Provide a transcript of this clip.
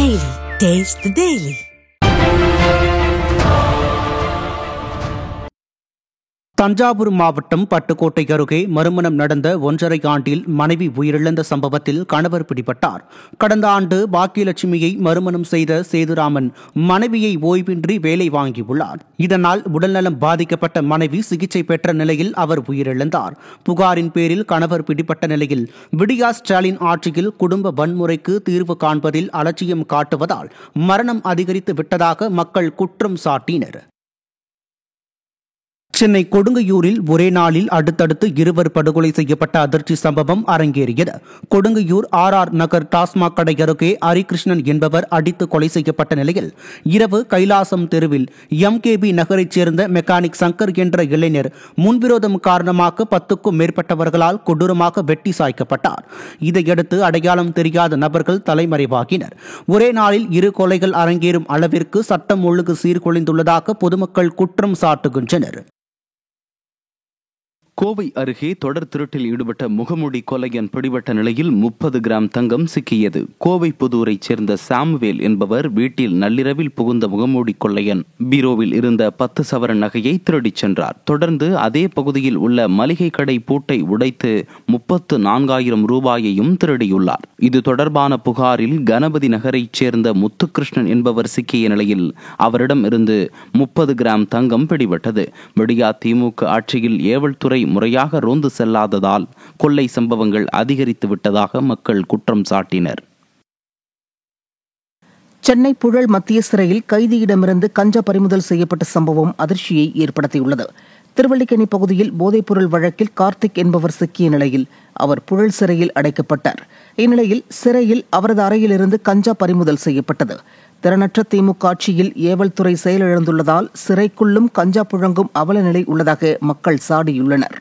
Daily. Taste the Daily. Thanjavur மாவட்டம் பட்டுக்கோட்டை அருகே மறுமணம் நடந்த 1.5 ஆண்டில் மனைவி உயிரிழந்த சம்பவத்தில் கணவர் பிடிபட்டார். கடந்த ஆண்டு பாக்கியலட்சுமியை மறுமணம் செய்த சேதுராமன் மனைவியை ஓய்வின்றி வேலை வாங்கியுள்ளார். இதனால் உடல்நலம் பாதிக்கப்பட்ட மனைவி சிகிச்சை பெற்ற நிலையில் அவர் உயிரிழந்தார். புகாரின் பேரில் கணவர் பிடிபட்ட நிலையில் விடியா ஸ்டாலின் ஆட்சியில் குடும்ப வன்முறைக்கு தீர்வு காண்பதில் அலட்சியம் காட்டுவதால் மரணம் அதிகரித்து விட்டதாக மக்கள் குற்றம் சாட்டினர். சென்னை கொடுங்கையூரில் ஒரே நாளில் அடுத்தடுத்து 2 படுகொலை செய்யப்பட்ட அதிர்ச்சி சம்பவம் அரங்கேறியது. கொடுங்கையூர் RR நகர் டாஸ்மாக் கடை அருகே ஹரிகிருஷ்ணன் என்பவர் அடித்து கொலை செய்யப்பட்ட நிலையில் இரவு கைலாசம் தெருவில் MKB நகரைச் சேர்ந்த மெக்கானிக் சங்கர் என்ற இளைஞர் முன்விரோதம் காரணமாக 10க்கும் மேற்பட்டவர்களால் கொடூரமாக வெட்டி சாய்க்கப்பட்டார். இதையடுத்து அடையாளம் தெரியாத நபர்கள் தலைமறைவாகினர். ஒரே நாளில் 2 கொலைகள் அரங்கேறும் அளவிற்கு சட்டம் ஒழுங்கு சீர்குலைந்துள்ளதாக பொதுமக்கள் குற்றம் சாட்டுகின்றனர். கோவை அருகே தொடர் திருட்டில் ஈடுபட்ட முகமூடி கொலையன் பிடிபட்ட நிலையில் 30 கிராம் தங்கம் சிக்கியது. கோவை புதூரைச் சேர்ந்த சாமுவேல் என்பவர் வீட்டில் நள்ளிரவில் புகுந்த முகமூடி கொள்ளையன் பீரோவில் இருந்த 10 சவரன் நகையை திருடிச் சென்றார். தொடர்ந்து அதே பகுதியில் உள்ள மளிகை கடை பூட்டை உடைத்து 34,000 ரூபாயையும் திருடியுள்ளார். இது தொடர்பான புகாரில் கணபதி நகரைச் சேர்ந்த முத்துகிருஷ்ணன் என்பவர் சிக்கிய நிலையில் அவரிடம் இருந்து 30 கிராம் தங்கம் பிடிபட்டது. விடியா திமுக ஆட்சியில் ஏவல்துறை முறையாக ரோந்து செல்லாததால் கொள்ளை சம்பவங்கள் அதிகரித்து விட்டதாக மக்கள் குற்றம் சாட்டினர். சென்னை புழல் மத்திய சிறையில் கைதியிடமிருந்து கஞ்சா பறிமுதல் செய்யப்பட்ட சம்பவம் அதிர்ச்சியை ஏற்படுத்தியுள்ளது. திருவல்லிக்கேணி பகுதியில் போதைப்பொருள் வழக்கில் கார்த்திக் என்பவர் சிக்கிய நிலையில் அவர் புழல் சிறையில் அடைக்கப்பட்டார். இந்நிலையில் சிறையில் அவரது அறையிலிருந்து கஞ்சா பறிமுதல் செய்யப்பட்டது. திறனற்ற திமுக ஆட்சியில் ஏவல்துறை செயலிழந்துள்ளதால் சிறைக்குள்ளும் கஞ்சா புழங்கும் அவல நிலை உள்ளதாக மக்கள் சாடியுள்ளனர்.